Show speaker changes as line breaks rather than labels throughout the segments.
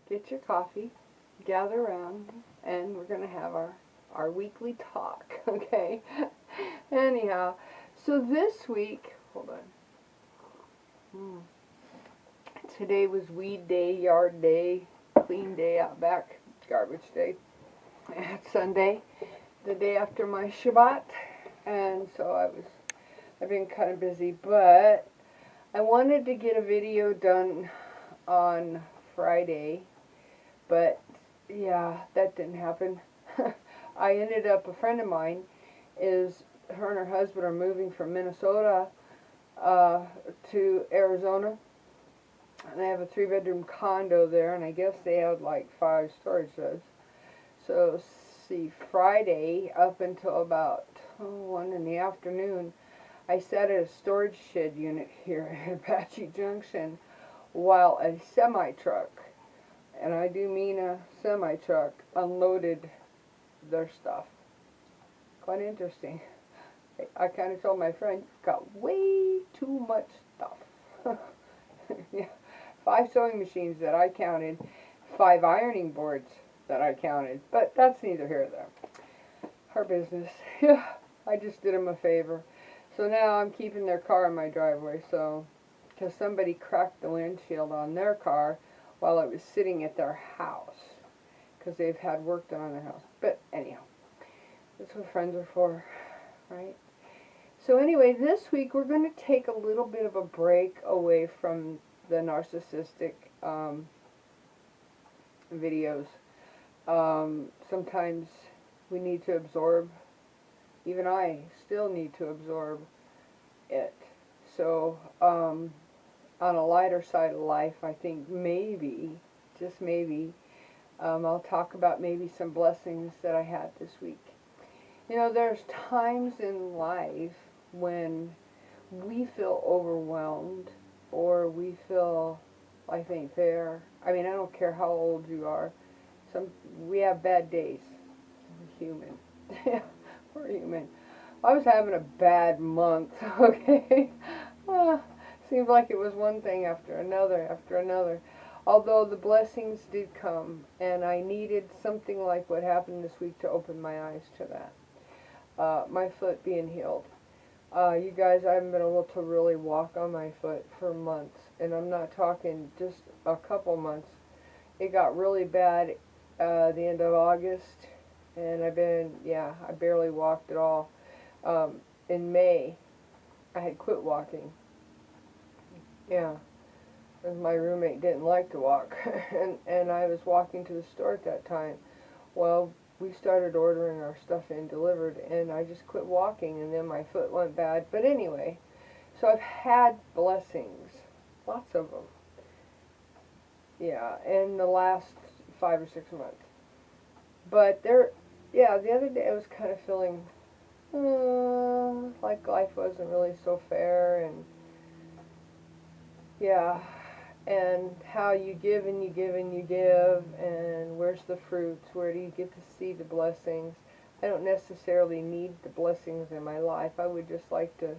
Get your coffee, gather around, and we're going to have our weekly talk, okay? Anyhow, so this week, hold on. Today was weed day, yard day, clean day out back, garbage day. It's Sunday, the day after my Shabbat, and so I've been kind of busy, but I wanted to get a video done on Friday. But, yeah, that didn't happen. I ended up, a friend of mine, her and her husband are moving from Minnesota to Arizona. And they have a 3-bedroom condo there, and I guess they have like 5 storage sheds. So, see, Friday up until about 1 in the afternoon, I sat at a storage shed unit here at Apache Junction while a semi-truck, and I do mean a semi-truck, unloaded their stuff. Quite interesting. I kind of told my friend, got way too much stuff. Yeah, 5 sewing machines that I counted, 5 ironing boards that I counted, but that's neither here nor there. Her business. Yeah, I just did them a favor. So now I'm keeping their car in my driveway, so, because somebody cracked the windshield on their car while it was sitting at their house, because they've had work done on their house. But anyhow, that's what friends are for, right? So anyway, this week we're going to take a little bit of a break away from the narcissistic videos. Sometimes we need to absorb, even I still need to absorb it. So, on a lighter side of life, I think maybe, just maybe, I'll talk about maybe some blessings that I had this week. You know, there's times in life when we feel overwhelmed, or we feel life ain't fair. I mean, I don't care how old you are. We have bad days. We're human. We're human. I was having a bad month, okay? Seems like it was one thing after another after another. Although the blessings did come, and I needed something like what happened this week to open my eyes to that. My foot being healed. You guys, I haven't been able to really walk on my foot for months, and I'm not talking just a couple months. It got really bad the end of August, and I barely walked at all. In May, I had quit walking. Yeah, because my roommate didn't like to walk, and I was walking to the store at that time. Well, we started ordering our stuff in delivered, and I just quit walking, and then my foot went bad. But anyway, so I've had blessings, lots of them. Yeah, in the last 5 or 6 months. But the other day I was kind of feeling like life wasn't really so fair, and yeah, and how you give and you give and you give, and where's the fruits? Where do you get to see the blessings? I don't necessarily need the blessings in my life. I would just like to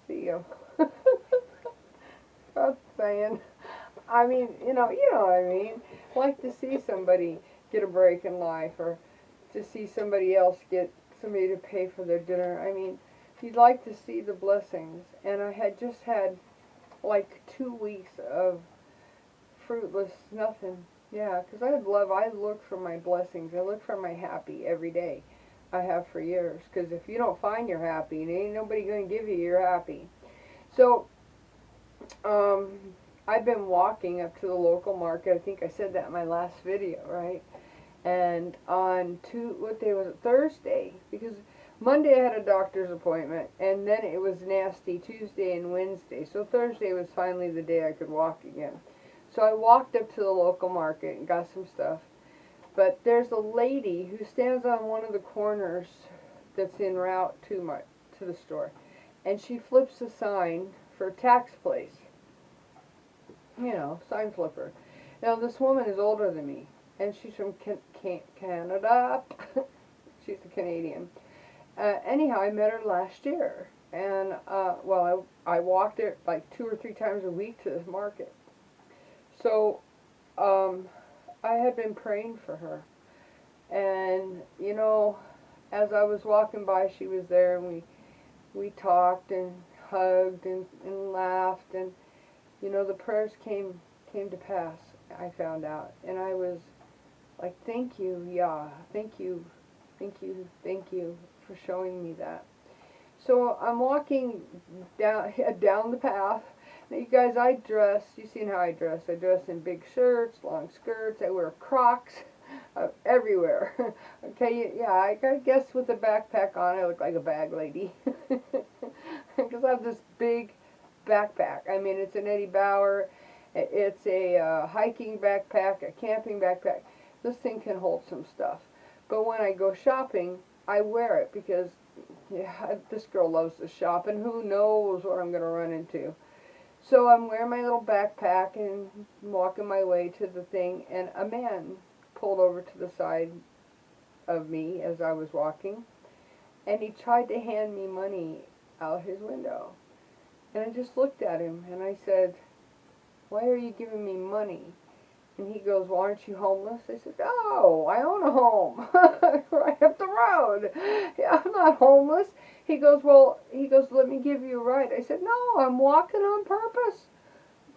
see them. I'm saying. I mean, you know what I mean. Like to see somebody get a break in life, or to see somebody else get somebody to pay for their dinner. I mean, you'd like to see the blessings. And I had just had like 2 weeks of fruitless nothing. Yeah, because I look for my blessings. I look for my happy every day. I have for years. Because if you don't find your happy, there ain't nobody going to give you your happy. So, I've been walking up to the local market. I think I said that in my last video, right? And on what day was it? Thursday, because Monday I had a doctor's appointment, and then it was nasty Tuesday and Wednesday. So Thursday was finally the day I could walk again. So I walked up to the local market and got some stuff. But there's a lady who stands on one of the corners that's en route to the store, and she flips a sign for a tax place. You know, sign flipper. Now this woman is older than me, and she's from Canada. She's a Canadian. Anyhow, I met her last year, and well, I walked it like 2 or 3 times a week to this market. So I had been praying for her, and you know, as I was walking by, she was there, and we talked and hugged and laughed, and you know, the prayers came to pass. I found out, and I was like, thank you, Yah, thank you, thank you, thank you for showing me that. So I'm walking down the path. Now, you guys, I dress. You've seen how I dress. I dress in big shirts, long skirts. I wear Crocs everywhere. Okay, yeah, I guess with a backpack on, I look like a bag lady because I have this big backpack. I mean, it's an Eddie Bauer. It's a hiking backpack, a camping backpack. This thing can hold some stuff. But when I go shopping, I wear it because yeah, this girl loves to shop, and who knows what I'm going to run into. So I'm wearing my little backpack and walking my way to the thing, and a man pulled over to the side of me as I was walking, and he tried to hand me money out his window. And I just looked at him, and I said, "Why are you giving me money?" And he goes, "Well, aren't you homeless?" I said, "No, I own a home right up the road. Yeah, I'm not homeless." He goes, "Let me give you a ride." I said, "No, I'm walking on purpose.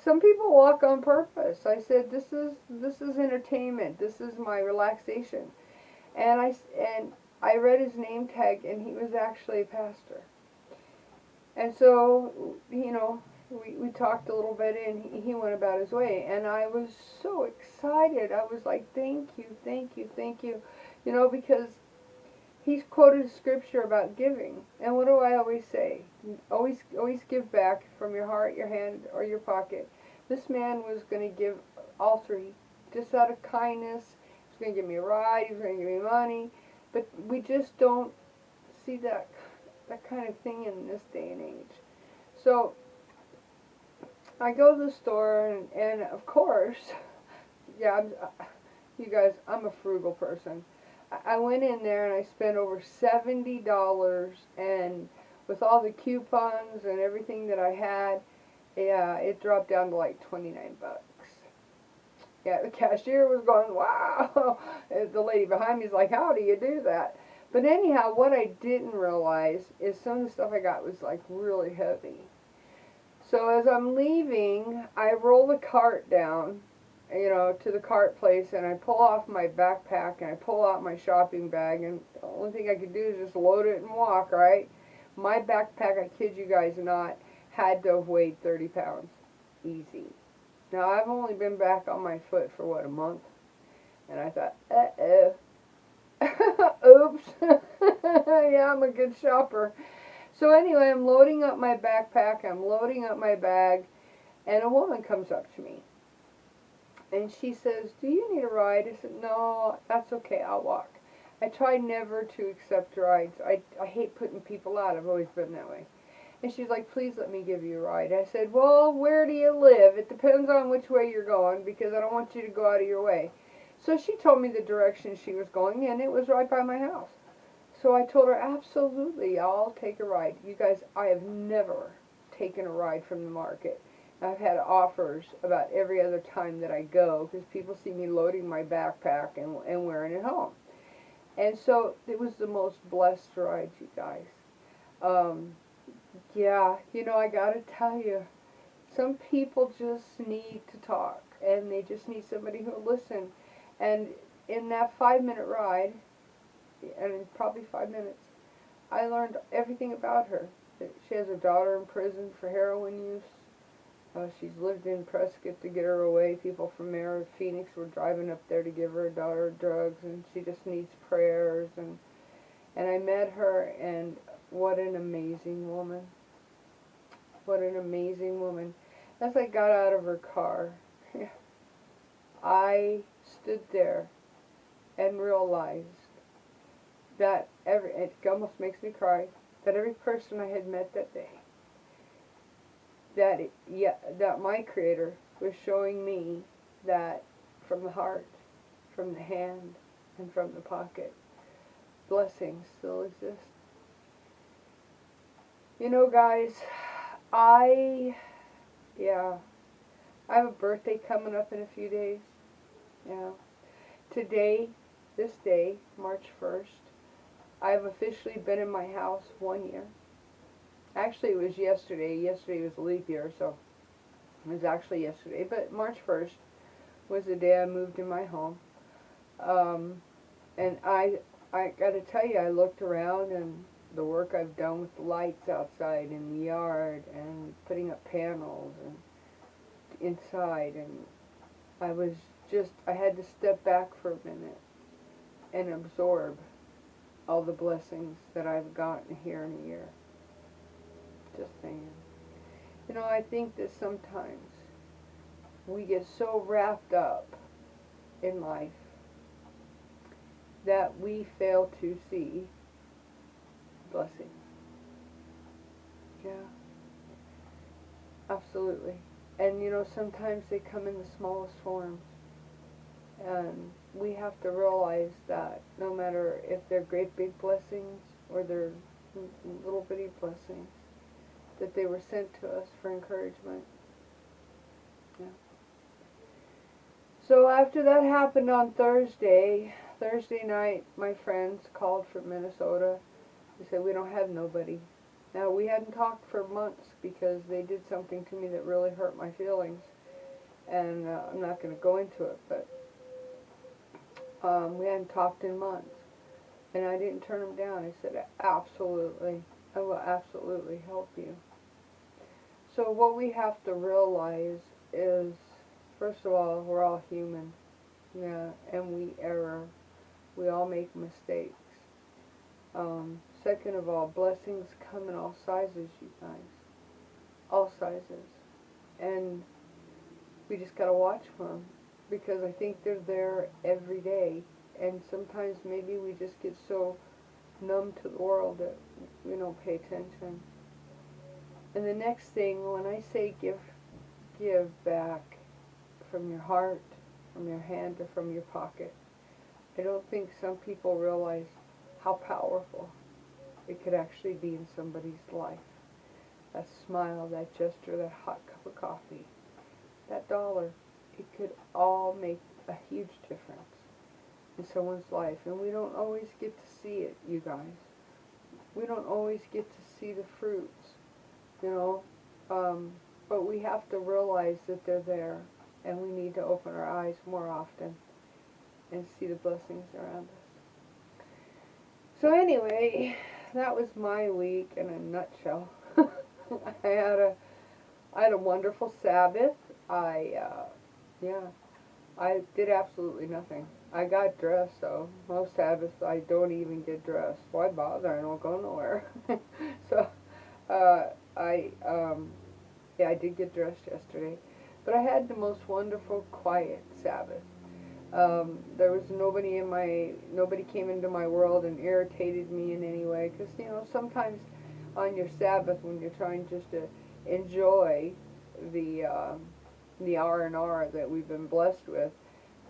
Some people walk on purpose." I said, this is entertainment. This is my relaxation." And I read his name tag, and he was actually a pastor. And so, you know, we talked a little bit, and he went about his way, and I was so excited. I was like, thank you, thank you, thank you, you know, because he's quoted scripture about giving, and what do I always say? Always give back from your heart, your hand, or your pocket. This man was going to give all three, just out of kindness. He was going to give me a ride, he was going to give me money, but we just don't see that kind of thing in this day and age. So I go to the store, and of course, yeah, you guys, I'm a frugal person. I went in there and I spent over $70, and with all the coupons and everything that I had, yeah, it dropped down to like 29 bucks. Yeah, the cashier was going, wow. The lady behind me is like, how do you do that? But anyhow, what I didn't realize is some of the stuff I got was like really heavy. So as I'm leaving, I roll the cart down, you know, to the cart place, and I pull off my backpack, and I pull out my shopping bag, and the only thing I could do is just load it and walk, right? My backpack, I kid you guys not, had to have weighed 30 pounds. Easy. Now, I've only been back on my foot for, what, a month? And I thought, uh-oh. Oops. Yeah, I'm a good shopper. So anyway, I'm loading up my backpack, I'm loading up my bag, and a woman comes up to me. And she says, "Do you need a ride?" I said, "No, that's okay, I'll walk." I try never to accept rides. I hate putting people out. I've always been that way. And she's like, "Please let me give you a ride." I said, "Well, where do you live? It depends on which way you're going, because I don't want you to go out of your way." So she told me the direction she was going, and it was right by my house. So I told her, absolutely, I'll take a ride. You guys, I have never taken a ride from the market. I've had offers about every other time that I go, because people see me loading my backpack and wearing it home. And so it was the most blessed ride, you guys. Yeah, you know, I gotta tell you, some people just need to talk, and they just need somebody who'll listen. And in that 5-minute ride, and probably 5 minutes, I learned everything about her. She has a daughter in prison for heroin use. She's lived in Prescott to get her away. People from there, Phoenix, were driving up there to give her a daughter drugs, and she just needs prayers. And I met her, and what an amazing woman. What an amazing woman. As I got out of her car, I stood there and realized that it almost makes me cry, that every person I had met that day, that my Creator was showing me that from the heart, from the hand, and from the pocket, blessings still exist. You know, guys, I have a birthday coming up in a few days. Yeah. Today, this day, March 1st, I've officially been in my house 1 year. Actually, it was yesterday. Yesterday was a leap year, so it was actually yesterday. But March 1st was the day I moved in my home. And I got to tell you, I looked around and the work I've done with the lights outside in the yard and putting up panels and inside, and I had to step back for a minute and absorb all the blessings that I've gotten here in a year. Just saying. You know, I think that sometimes we get so wrapped up in life that we fail to see blessings. Yeah. Absolutely. And you know, sometimes they come in the smallest forms. And we have to realize that no matter if they're great big blessings or they're little bitty blessings, that they were sent to us for encouragement. Yeah. So after that happened on Thursday night, my friends called from Minnesota. They said, we don't have nobody. Now, we hadn't talked for months because they did something to me that really hurt my feelings. And I'm not going to go into it, but we hadn't talked in months. And I didn't turn them down. I said, absolutely, I will absolutely help you. So what we have to realize is, first of all, we're all human. Yeah, and we err. We all make mistakes. Second of all, blessings come in all sizes, you guys. All sizes. And we just got to watch for them, because I think they're there every day. And sometimes maybe we just get so numb to the world that we don't pay attention. And the next thing, when I say give back from your heart, from your hand, or from your pocket, I don't think some people realize how powerful it could actually be in somebody's life. That smile, that gesture, that hot cup of coffee, that $1, it could all make a huge difference in someone's life. And we don't always get to see it, you guys. We don't always get to see the fruits, you know. But we have to realize that they're there, and we need to open our eyes more often and see the blessings around us. So anyway, that was my week in a nutshell. I had a wonderful Sabbath. I did absolutely nothing. I got dressed, though. Most Sabbaths I don't even get dressed. Why bother? I don't go nowhere. So I did get dressed yesterday, but I had the most wonderful, quiet Sabbath. There was nobody came into my world and irritated me in any way, because, you know, sometimes on your Sabbath, when you're trying just to enjoy the R&R that we've been blessed with,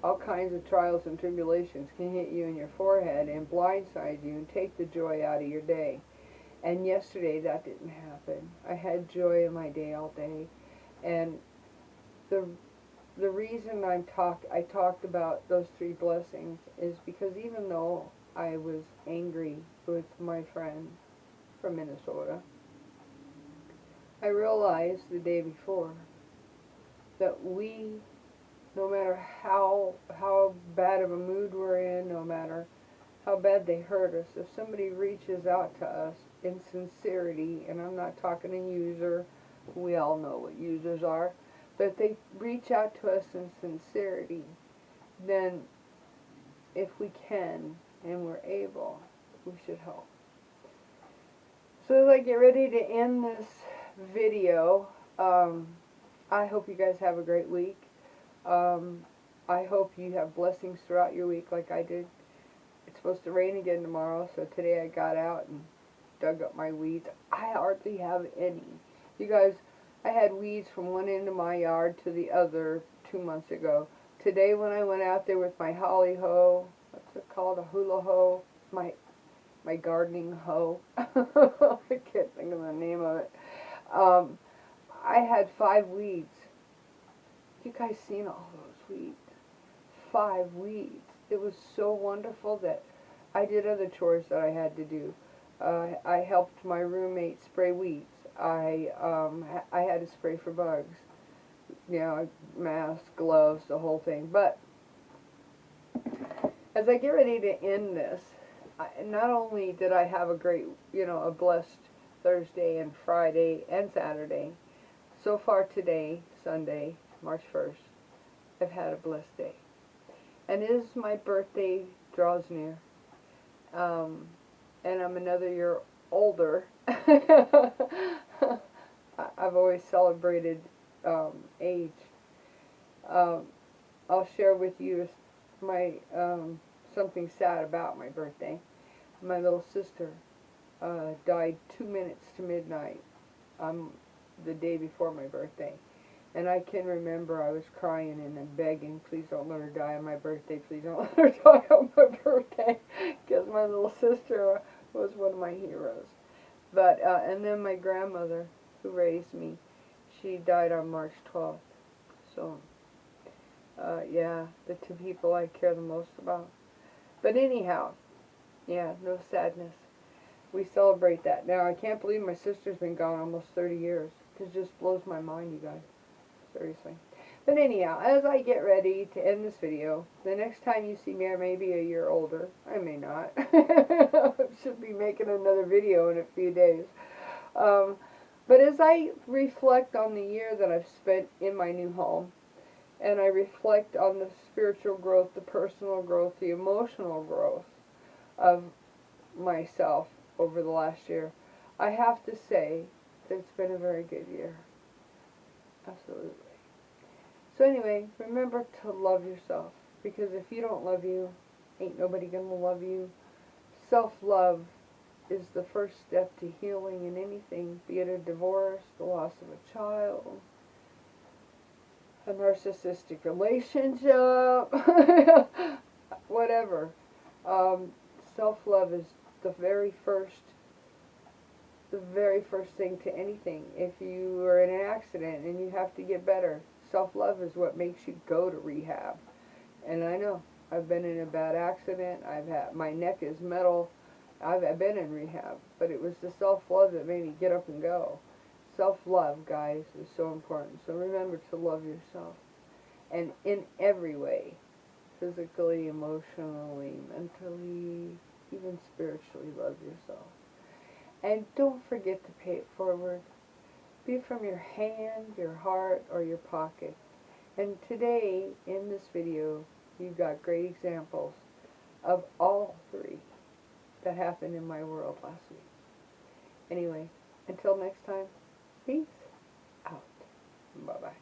all kinds of trials and tribulations can hit you in your forehead and blindside you and take the joy out of your day. And yesterday that didn't happen. I had joy in my day all day. And the reason I talked about those 3 blessings is because even though I was angry with my friend from Minnesota, I realized the day before that we, no matter how bad of a mood we're in, no matter how bad they hurt us, if somebody reaches out to us in sincerity, and I'm not talking a user, we all know what users are, but if they reach out to us in sincerity, then if we can and we're able, we should help. So as I get ready to end this video, I hope you guys have a great week. I hope you have blessings throughout your week like I did. It's supposed to rain again tomorrow, so today I got out and dug up my weeds. I hardly have any. You guys, I had weeds from one end of my yard to the other 2 months ago. Today when I went out there with my holly hoe, what's it called, a hula hoe, my gardening hoe, I can't think of the name of it, I had 5 weeds. You guys seen all those weeds? 5 weeds. It was so wonderful that I did other chores that I had to do. I helped my roommate spray weeds. I had to spray for bugs. You know, mask, gloves, the whole thing. But as I get ready to end this, not only did I have a great, a blessed Thursday and Friday and Saturday, so far today, Sunday, March 1st, I've had a blessed day. And as my birthday draws near, and I'm another year older, I've always celebrated age. I'll share with you my something sad about my birthday. My little sister died 2 minutes to midnight the day before my birthday. And I can remember I was crying and begging, please don't let her die on my birthday, please don't let her die on my birthday, because my little sister was one of my heroes. But, and then my grandmother, who raised me, she died on March 12th. So, yeah, the 2 people I care the most about. But anyhow, yeah, no sadness. We celebrate that. Now, I can't believe my sister's been gone almost 30 years. It just blows my mind, you guys. Seriously. But anyhow, as I get ready to end this video, the next time you see me, I may be a year older. I may not. I should be making another video in a few days. But as I reflect on the year that I've spent in my new home, and I reflect on the spiritual growth, the personal growth, the emotional growth of myself over the last year, I have to say that it's been a very good year. Absolutely. So anyway, remember to love yourself, because if you don't love you, ain't nobody gonna love you. Self-love is the first step to healing in anything, be it a divorce, the loss of a child, a narcissistic relationship, whatever. Self-love is the very first thing to anything. If you are in an accident and you have to get better, self-love is what makes you go to rehab. And I know, I've been in a bad accident, my neck is metal, I've been in rehab, but it was the self-love that made me get up and go. Self-love, guys, is so important. So remember to love yourself. And in every way, physically, emotionally, mentally, even spiritually, love yourself. And don't forget to pay it forward. Be it from your hand, your heart, or your pocket. And today, in this video, you've got great examples of all 3 that happened in my world last week. Anyway, until next time, peace out. Bye-bye.